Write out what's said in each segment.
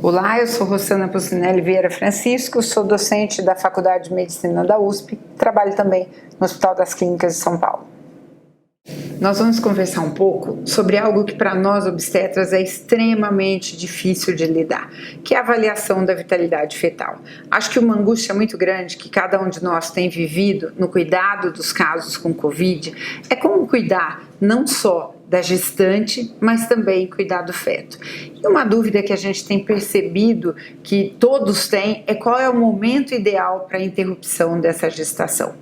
Olá, eu sou Rossana Pucinelli Vieira Francisco, sou docente da Faculdade de Medicina da USP, trabalho também no Hospital das Clínicas de São Paulo. Nós vamos conversar um pouco sobre algo que para nós obstetras é extremamente difícil de lidar, que é a avaliação da vitalidade fetal. Acho que uma angústia muito grande que cada um de nós tem vivido no cuidado dos casos com Covid é como cuidar não só da gestante, mas também cuidar do feto. E uma dúvida que a gente tem percebido que todos têm é qual é o momento ideal para a interrupção dessa gestação.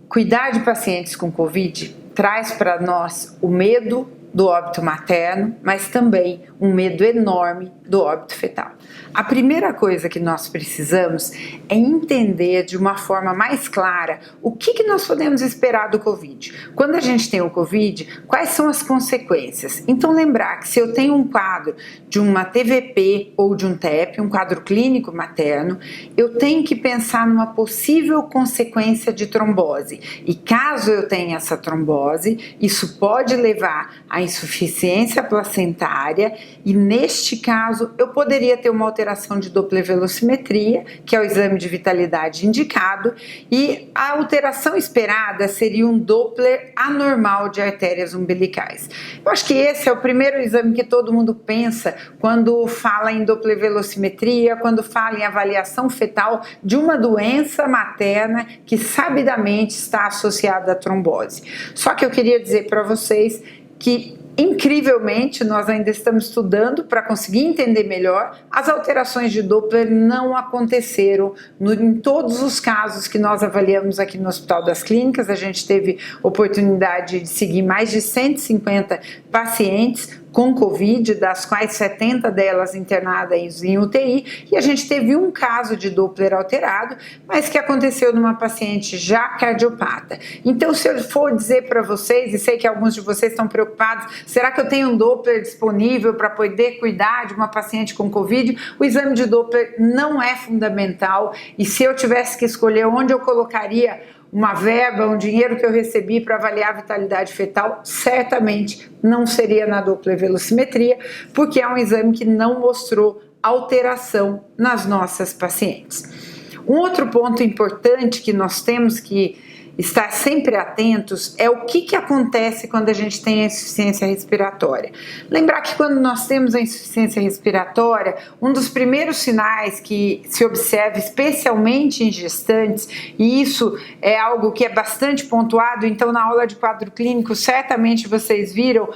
Cuidar de pacientes com Covid traz para nós o medo do óbito materno, mas também um medo enorme do óbito fetal. A primeira coisa que nós precisamos é entender de uma forma mais clara o que nós podemos esperar do Covid. Quando a gente tem o Covid, quais são as consequências? Então lembrar que se eu tenho um quadro de uma TVP ou de um TEP, um quadro clínico materno, eu tenho que pensar numa possível consequência de trombose. E caso eu tenha essa trombose, isso pode levar à insuficiência placentária e neste caso eu poderia ter uma alteração de Doppler velocimetria, que é o exame de vitalidade indicado, e a alteração esperada seria um Doppler anormal de artérias umbilicais. Eu acho que esse é o primeiro exame que todo mundo pensa quando fala em Doppler velocimetria, quando fala em avaliação fetal de uma doença materna que sabidamente está associada à trombose. Só que eu queria dizer para vocês que incrivelmente, nós ainda estamos estudando para conseguir entender melhor. As alterações de Doppler não aconteceram em todos os casos que nós avaliamos aqui no Hospital das Clínicas. A gente teve oportunidade de seguir mais de 150 pacientes com Covid, das quais 70 delas internadas em UTI, e a gente teve um caso de Doppler alterado, mas que aconteceu numa paciente já cardiopata. Então, se eu for dizer para vocês, e sei que alguns de vocês estão preocupados, será que eu tenho um Doppler disponível para poder cuidar de uma paciente com Covid? O exame de Doppler não é fundamental, e se eu tivesse que escolher onde eu colocaria uma verba, um dinheiro que eu recebi para avaliar a vitalidade fetal, certamente não seria na Doppler velocimetria, porque é um exame que não mostrou alteração nas nossas pacientes. Um outro ponto importante que nós temos que estar sempre atentos é o que acontece quando a gente tem a insuficiência respiratória. Lembrar que quando nós temos a insuficiência respiratória, um dos primeiros sinais que se observa, especialmente em gestantes, e isso é algo que é bastante pontuado, então na aula de quadro clínico certamente vocês viram,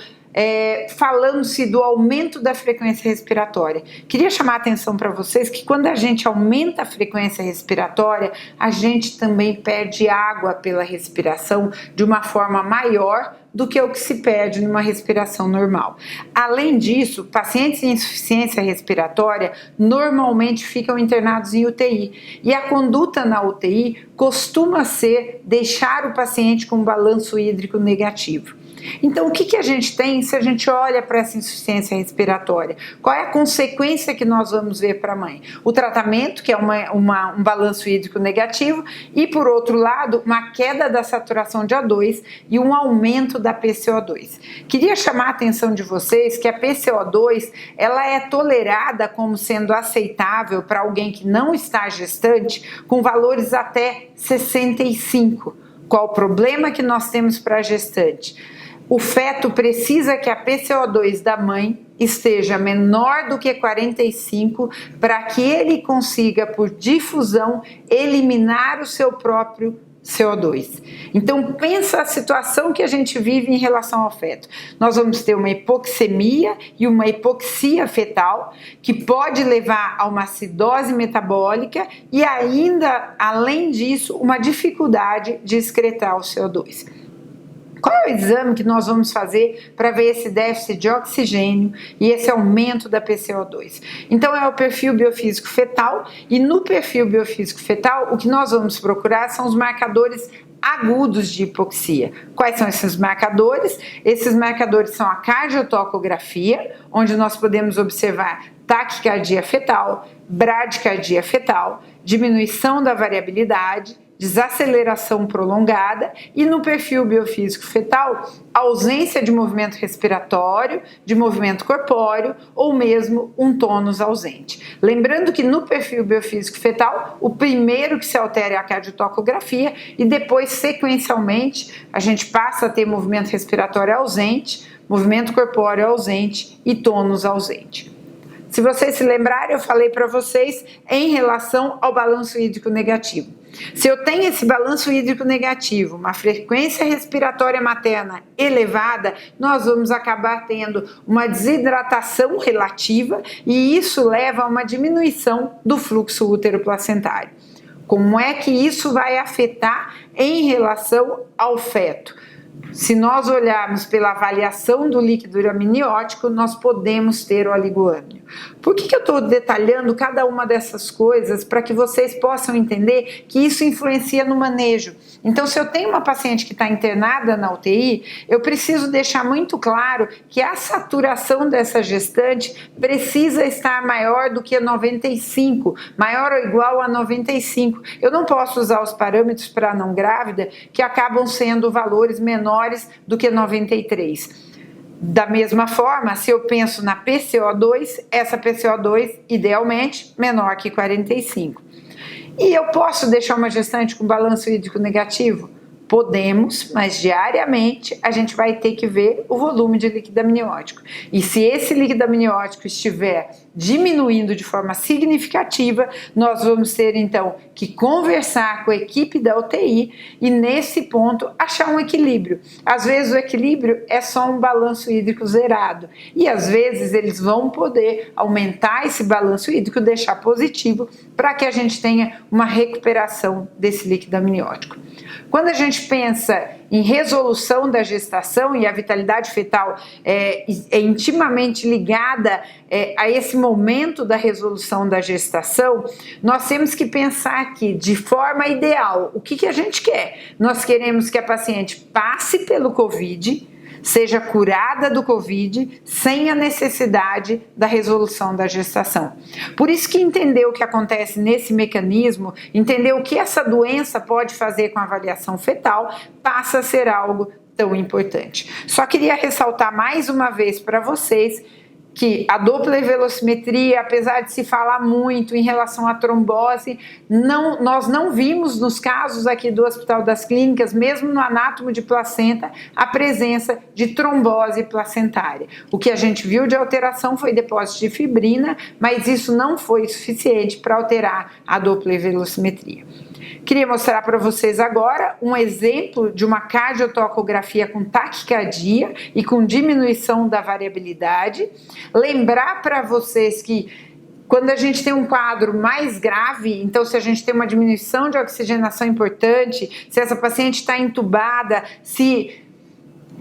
falando-se do aumento da frequência respiratória. Queria chamar a atenção para vocês que quando a gente aumenta a frequência respiratória, a gente também perde água pela respiração de uma forma maior do que o que se perde numa respiração normal. Além disso, pacientes em insuficiência respiratória normalmente ficam internados em UTI e a conduta na UTI costuma ser deixar o paciente com um balanço hídrico negativo. Então, o que a gente tem se a gente olha para essa insuficiência respiratória? Qual é a consequência que nós vamos ver para a mãe? O tratamento, que é um balanço hídrico negativo, e por outro lado, uma queda da saturação de O2 e um aumento da PCO2. Queria chamar a atenção de vocês que a PCO2 ela é tolerada como sendo aceitável para alguém que não está gestante com valores até 65. Qual o problema que nós temos para a gestante? O feto precisa que a PCO2 da mãe esteja menor do que 45 para que ele consiga, por difusão, eliminar o seu próprio CO2. Então pensa a situação que a gente vive em relação ao feto. Nós vamos ter uma hipoxemia e uma hipoxia fetal que pode levar a uma acidose metabólica e ainda, além disso, uma dificuldade de excretar o CO2. Qual é o exame que nós vamos fazer para ver esse déficit de oxigênio e esse aumento da PCO2? Então é o perfil biofísico fetal, e no perfil biofísico fetal o que nós vamos procurar são os marcadores agudos de hipoxia. Quais são esses marcadores? Esses marcadores são a cardiotocografia, onde nós podemos observar taquicardia fetal, bradicardia fetal, diminuição da variabilidade, desaceleração prolongada, e no perfil biofísico fetal, ausência de movimento respiratório, de movimento corpóreo ou mesmo um tônus ausente. Lembrando que no perfil biofísico fetal, o primeiro que se altera é a cardiotocografia e depois, sequencialmente, a gente passa a ter movimento respiratório ausente, movimento corpóreo ausente e tônus ausente. Se vocês se lembrarem, eu falei para vocês em relação ao balanço hídrico negativo. Se eu tenho esse balanço hídrico negativo, uma frequência respiratória materna elevada, nós vamos acabar tendo uma desidratação relativa e isso leva a uma diminuição do fluxo útero-placentário. Como é que isso vai afetar em relação ao feto? Se nós olharmos pela avaliação do líquido amniótico, nós podemos ter o oligoâmnio. Por que eu estou detalhando cada uma dessas coisas? Para que vocês possam entender que isso influencia no manejo. Então, se eu tenho uma paciente que está internada na UTI, eu preciso deixar muito claro que a saturação dessa gestante precisa estar maior do que 95, maior ou igual a 95. Eu não posso usar os parâmetros para não grávida, que acabam sendo valores menores do que 93. Da mesma forma, se eu penso na PCO2, essa PCO2 idealmente menor que 45. E eu posso deixar uma gestante com balanço hídrico negativo? Podemos, mas diariamente a gente vai ter que ver o volume de líquido amniótico. E se esse líquido amniótico estiver diminuindo de forma significativa, nós vamos ter então que conversar com a equipe da UTI e nesse ponto achar um equilíbrio. Às vezes o equilíbrio é só um balanço hídrico zerado e às vezes eles vão poder aumentar esse balanço hídrico, deixar positivo para que a gente tenha uma recuperação desse líquido amniótico. Quando a gente pensa em resolução da gestação, e a vitalidade fetal é intimamente ligada a esse momento da resolução da gestação, nós temos que pensar que, de forma ideal, o que a gente quer? Nós queremos que a paciente passe pelo COVID, seja curada do COVID sem a necessidade da resolução da gestação. Por isso que entender o que acontece nesse mecanismo, entender o que essa doença pode fazer com a avaliação fetal, passa a ser algo tão importante. Só queria ressaltar mais uma vez para vocês que a Doppler velocimetria, apesar de se falar muito em relação à trombose, nós não vimos nos casos aqui do Hospital das Clínicas, mesmo no anátomo de placenta, a presença de trombose placentária. O que a gente viu de alteração foi depósito de fibrina, mas isso não foi suficiente para alterar a Doppler velocimetria. Queria mostrar para vocês agora um exemplo de uma cardiotocografia com taquicardia e com diminuição da variabilidade. Lembrar para vocês que quando a gente tem um quadro mais grave, então se a gente tem uma diminuição de oxigenação importante, se essa paciente está entubada, se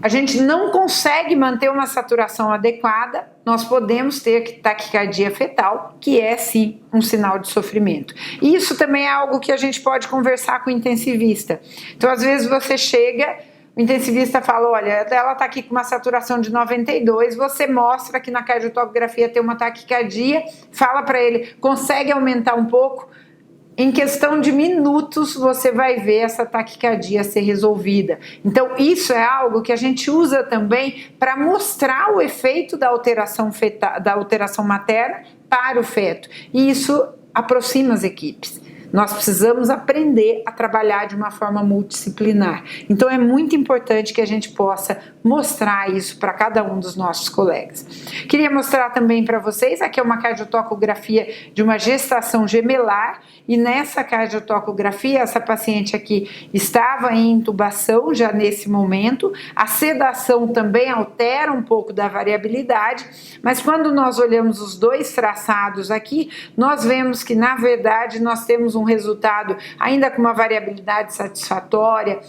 a gente não consegue manter uma saturação adequada, nós podemos ter taquicardia fetal, que é sim um sinal de sofrimento. E isso também é algo que a gente pode conversar com o intensivista. Então, às vezes você chega, o intensivista fala, olha, ela está aqui com uma saturação de 92, você mostra que na cardiotocografia tem uma taquicardia, fala para ele, consegue aumentar um pouco? Em questão de minutos você vai ver essa taquicardia ser resolvida. Então isso é algo que a gente usa também para mostrar o efeito da alteração materna para o feto. E isso aproxima as equipes. Nós precisamos aprender a trabalhar de uma forma multidisciplinar. Então é muito importante que a gente possa mostrar isso para cada um dos nossos colegas. Queria mostrar também para vocês, aqui é uma cardiotocografia de uma gestação gemelar, e nessa cardiotocografia, essa paciente aqui estava em intubação já nesse momento, a sedação também altera um pouco da variabilidade, mas quando nós olhamos os dois traçados aqui, nós vemos que na verdade nós temos um resultado ainda com uma variabilidade satisfatória.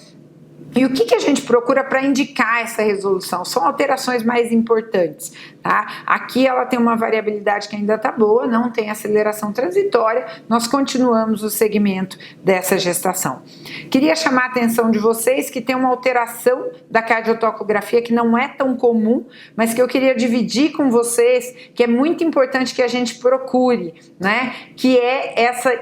E o que a gente procura para indicar essa resolução? São alterações mais importantes. Tá? Aqui ela tem uma variabilidade que ainda está boa, não tem aceleração transitória, nós continuamos o segmento dessa gestação. Queria chamar a atenção de vocês que tem uma alteração da cardiotocografia que não é tão comum, mas que eu queria dividir com vocês, que é muito importante que a gente procure, né? Que é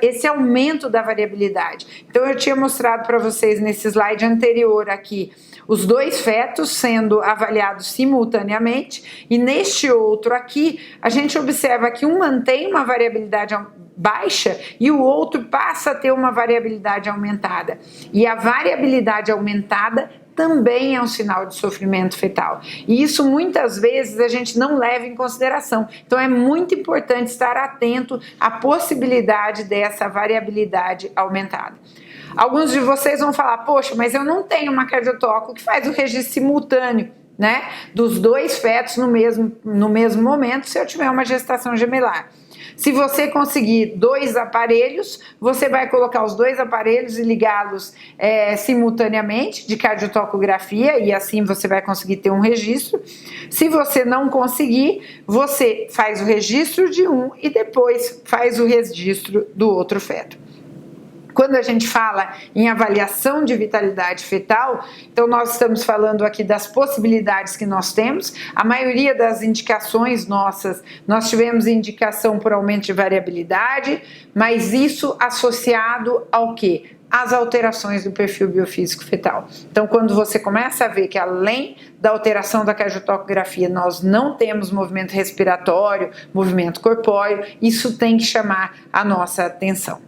esse aumento da variabilidade. Então eu tinha mostrado para vocês nesse slide anterior aqui, os 2 fetos sendo avaliados simultaneamente, e neste outro aqui, a gente observa que um mantém uma variabilidade baixa e o outro passa a ter uma variabilidade aumentada. E a variabilidade aumentada também é um sinal de sofrimento fetal. E isso muitas vezes a gente não leva em consideração. Então é muito importante estar atento à possibilidade dessa variabilidade aumentada. Alguns de vocês vão falar, poxa, mas eu não tenho uma cardiotoco que faz o registro simultâneo, né, dos 2 fetos no mesmo momento, se eu tiver uma gestação gemelar. Se você conseguir 2 aparelhos, você vai colocar os 2 aparelhos e ligá-los simultaneamente de cardiotocografia, e assim você vai conseguir ter um registro. Se você não conseguir, você faz o registro de um e depois faz o registro do outro feto. Quando a gente fala em avaliação de vitalidade fetal, então nós estamos falando aqui das possibilidades que nós temos. A maioria das indicações nossas, nós tivemos indicação por aumento de variabilidade, mas isso associado ao quê? As alterações do perfil biofísico fetal. Então, quando você começa a ver que além da alteração da cardiotocografia, nós não temos movimento respiratório, movimento corpóreo, isso tem que chamar a nossa atenção.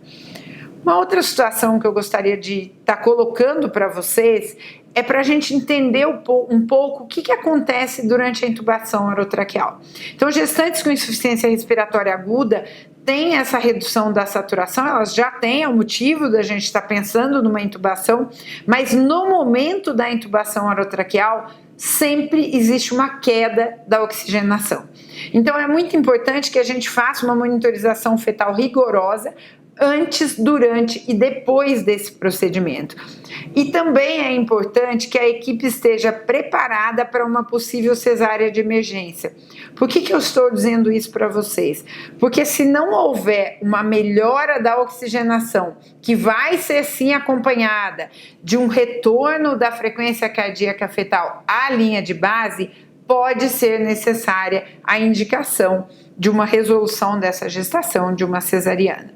Uma outra situação que eu gostaria de estar colocando para vocês é para a gente entender um pouco o que acontece durante a intubação orotraqueal. Então, gestantes com insuficiência respiratória aguda têm essa redução da saturação, elas já têm, é o motivo da gente estar pensando numa intubação, mas no momento da intubação orotraqueal, sempre existe uma queda da oxigenação. Então, é muito importante que a gente faça uma monitorização fetal rigorosa, antes, durante e depois desse procedimento. E também é importante que a equipe esteja preparada para uma possível cesárea de emergência. Por que eu estou dizendo isso para vocês? Porque se não houver uma melhora da oxigenação, que vai ser sim acompanhada de um retorno da frequência cardíaca fetal à linha de base, pode ser necessária a indicação de uma resolução dessa gestação, de uma cesariana.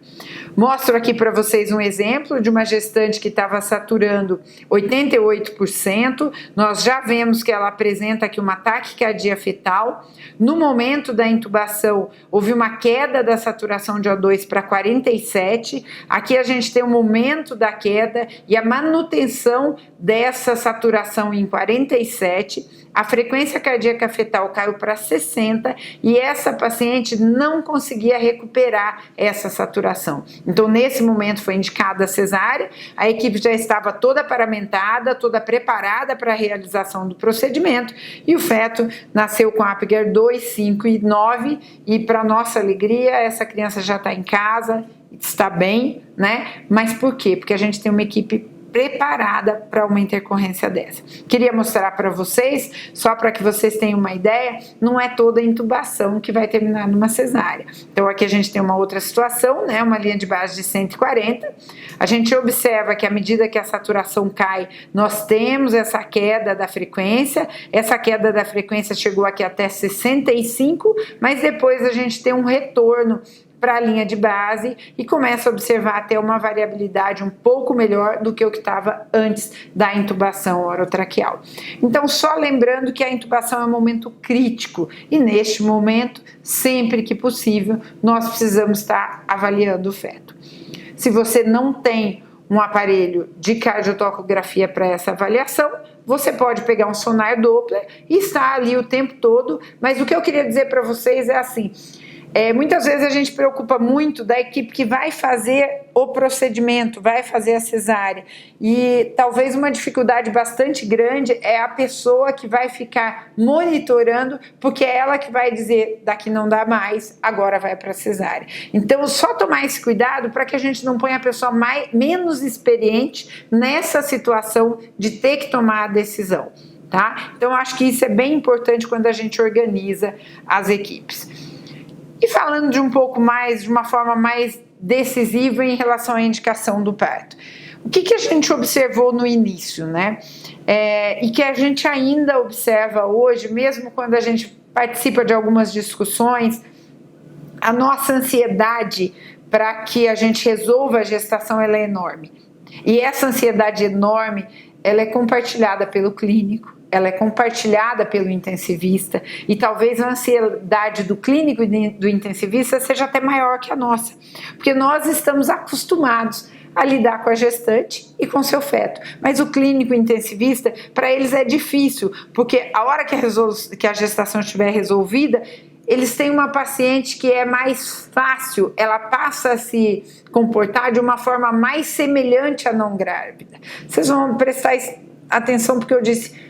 Mostro aqui para vocês um exemplo de uma gestante que estava saturando 88%. Nós já vemos que ela apresenta aqui uma taquicardia fetal. No momento da intubação, houve uma queda da saturação de O2 para 47%. Aqui a gente tem o momento da queda e a manutenção dessa saturação em 47%. A frequência cardíaca fetal caiu para 60% e essa paciente não conseguia recuperar essa saturação. Então, nesse momento foi indicada a cesárea, a equipe já estava toda paramentada, toda preparada para a realização do procedimento e o feto nasceu com Apgar 2, 5 e 9 e, para nossa alegria, essa criança já está em casa, está bem, né? Mas por quê? Porque a gente tem uma equipe preparada para uma intercorrência dessa. Queria mostrar para vocês, só para que vocês tenham uma ideia, não é toda a intubação que vai terminar numa cesárea. Então aqui a gente tem uma outra situação, né, uma linha de base de 140, a gente observa que à medida que a saturação cai, nós temos essa queda da frequência, essa queda da frequência chegou aqui até 65, mas depois a gente tem um retorno para a linha de base e começa a observar até uma variabilidade um pouco melhor do que o que estava antes da intubação orotraqueal. Então, só lembrando que a intubação é um momento crítico e neste momento, sempre que possível, nós precisamos estar avaliando o feto. Se você não tem um aparelho de cardiotocografia para essa avaliação, você pode pegar um sonar Doppler e estar ali o tempo todo, mas o que eu queria dizer para vocês é assim, muitas vezes a gente preocupa muito da equipe que vai fazer o procedimento, vai fazer a cesárea, e talvez uma dificuldade bastante grande é a pessoa que vai ficar monitorando, porque é ela que vai dizer, daqui não dá mais, agora vai para a cesárea. Então, só tomar esse cuidado para que a gente não ponha a pessoa menos experiente nessa situação de ter que tomar a decisão. tá? Então, acho que isso é bem importante quando a gente organiza as equipes. E falando de um pouco mais, de uma forma mais decisiva em relação à indicação do parto. O que a gente observou no início, né? E que a gente ainda observa hoje, mesmo quando a gente participa de algumas discussões, a nossa ansiedade para que a gente resolva a gestação ela é enorme. E essa ansiedade enorme, ela é compartilhada pelo clínico, ela é compartilhada pelo intensivista e talvez a ansiedade do clínico e do intensivista seja até maior que a nossa, porque nós estamos acostumados a lidar com a gestante e com seu feto. Mas o clínico intensivista, para eles é difícil, porque a hora que a gestação estiver resolvida, eles têm uma paciente que é mais fácil, ela passa a se comportar de uma forma mais semelhante à não grávida. Vocês vão prestar atenção porque eu disse,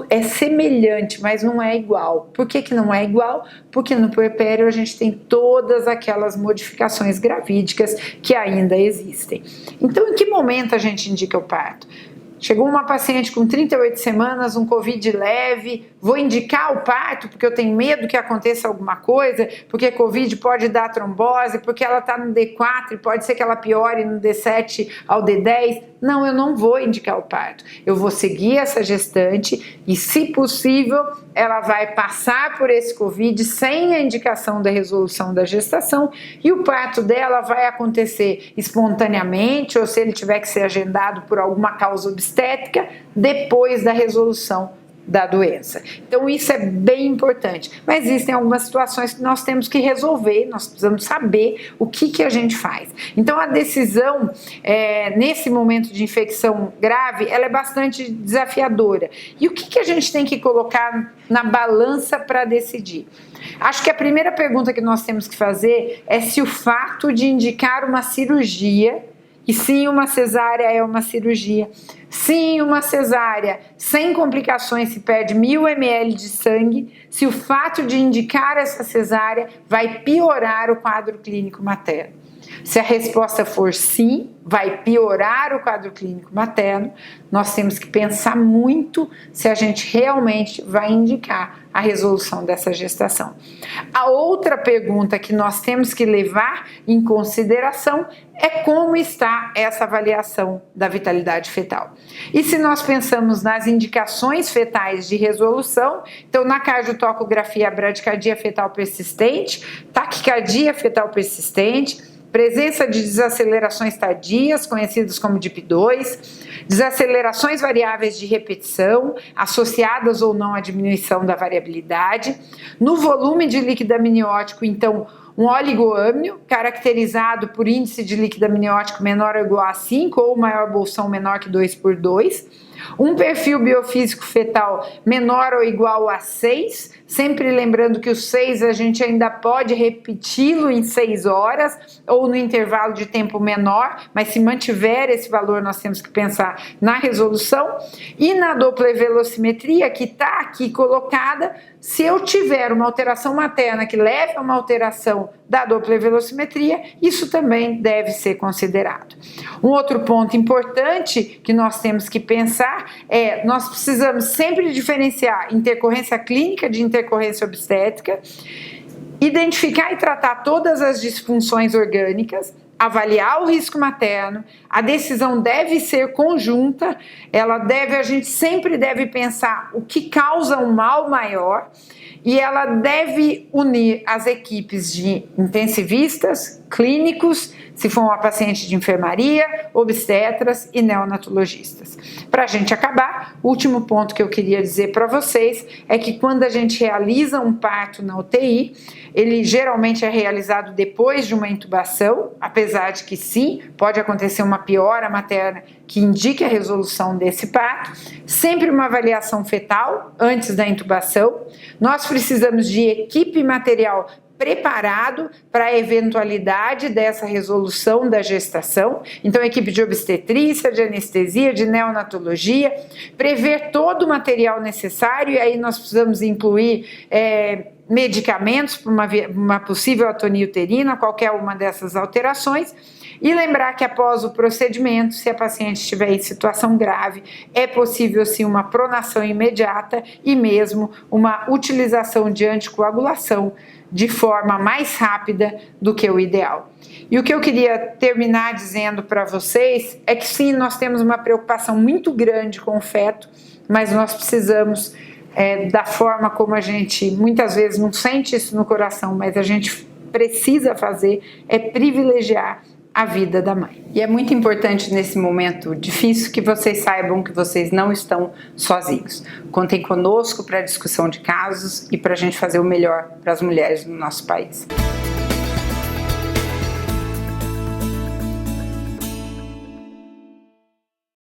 é semelhante, mas não é igual. Por que não é igual? Porque no puerpério a gente tem todas aquelas modificações gravídicas que ainda existem. Então, em que momento a gente indica o parto? Chegou uma paciente com 38 semanas, um Covid leve, vou indicar o parto porque eu tenho medo que aconteça alguma coisa, porque Covid pode dar trombose, porque ela está no D4 e pode ser que ela piore no D7 ao D10. Não, eu não vou indicar o parto. Eu vou seguir essa gestante e, se possível, ela vai passar por esse Covid sem a indicação da resolução da gestação e o parto dela vai acontecer espontaneamente ou se ele tiver que ser agendado por alguma causa obstétrica depois da resolução da doença. Então isso é bem importante, mas existem algumas situações que nós temos que resolver, nós precisamos saber o que a gente faz. Então a decisão nesse momento de infecção grave, ela é bastante desafiadora. E o que a gente tem que colocar na balança para decidir? Acho que a primeira pergunta que nós temos que fazer é se o fato de indicar uma cirurgia, e sim, uma cesárea é uma cirurgia. Sim, uma cesárea sem complicações se perde 1000 ml de sangue. Se o fato de indicar essa cesárea vai piorar o quadro clínico materno. Se a resposta for sim, vai piorar o quadro clínico materno, nós temos que pensar muito se a gente realmente vai indicar a resolução dessa gestação. A outra pergunta que nós temos que levar em consideração é como está essa avaliação da vitalidade fetal. E se nós pensamos nas indicações fetais de resolução, então na cardiotocografia, a bradicardia fetal persistente, taquicardia fetal persistente, presença de desacelerações tardias, conhecidas como DIP2, desacelerações variáveis de repetição, associadas ou não à diminuição da variabilidade. No volume de líquido amniótico, então, um oligoâmnio, caracterizado por índice de líquido amniótico menor ou igual a 5 ou maior bolsão menor que 2/2. Um perfil biofísico fetal menor ou igual a 6, sempre lembrando que o 6 a gente ainda pode repeti-lo em 6 horas ou no intervalo de tempo menor, mas se mantiver esse valor nós temos que pensar na resolução. E na Doppler velocimetria, que está aqui colocada, se eu tiver uma alteração materna que leve a uma alteração da Doppler velocimetria, isso também deve ser considerado. Um outro ponto importante que nós temos que pensar nós precisamos sempre diferenciar intercorrência clínica de intercorrência obstétrica, identificar e tratar todas as disfunções orgânicas, avaliar o risco materno, a decisão deve ser conjunta, a gente sempre deve pensar o que causa um mal maior e ela deve unir as equipes de intensivistas, clínicos, se for uma paciente de enfermaria, obstetras e neonatologistas. Para a gente acabar, o último ponto que eu queria dizer para vocês é que quando a gente realiza um parto na UTI, ele geralmente é realizado depois de uma intubação, apesar de que sim, pode acontecer uma piora materna que indique a resolução desse parto, sempre uma avaliação fetal antes da intubação. Nós precisamos de equipe e material preparado para a eventualidade dessa resolução da gestação. Então, equipe de obstetrícia, de anestesia, de neonatologia, prever todo o material necessário, e aí nós precisamos incluir medicamentos para uma possível atonia uterina, qualquer uma dessas alterações. E lembrar que após o procedimento, se a paciente estiver em situação grave, é possível sim uma pronação imediata e mesmo uma utilização de anticoagulação de forma mais rápida do que o ideal. E o que eu queria terminar dizendo para vocês é que sim, nós temos uma preocupação muito grande com o feto, mas nós precisamos, da forma como a gente muitas vezes não sente isso no coração, mas a gente precisa fazer, é privilegiar a vida da mãe. E é muito importante nesse momento difícil que vocês saibam que vocês não estão sozinhos. Contem conosco para a discussão de casos e para a gente fazer o melhor para as mulheres no nosso país.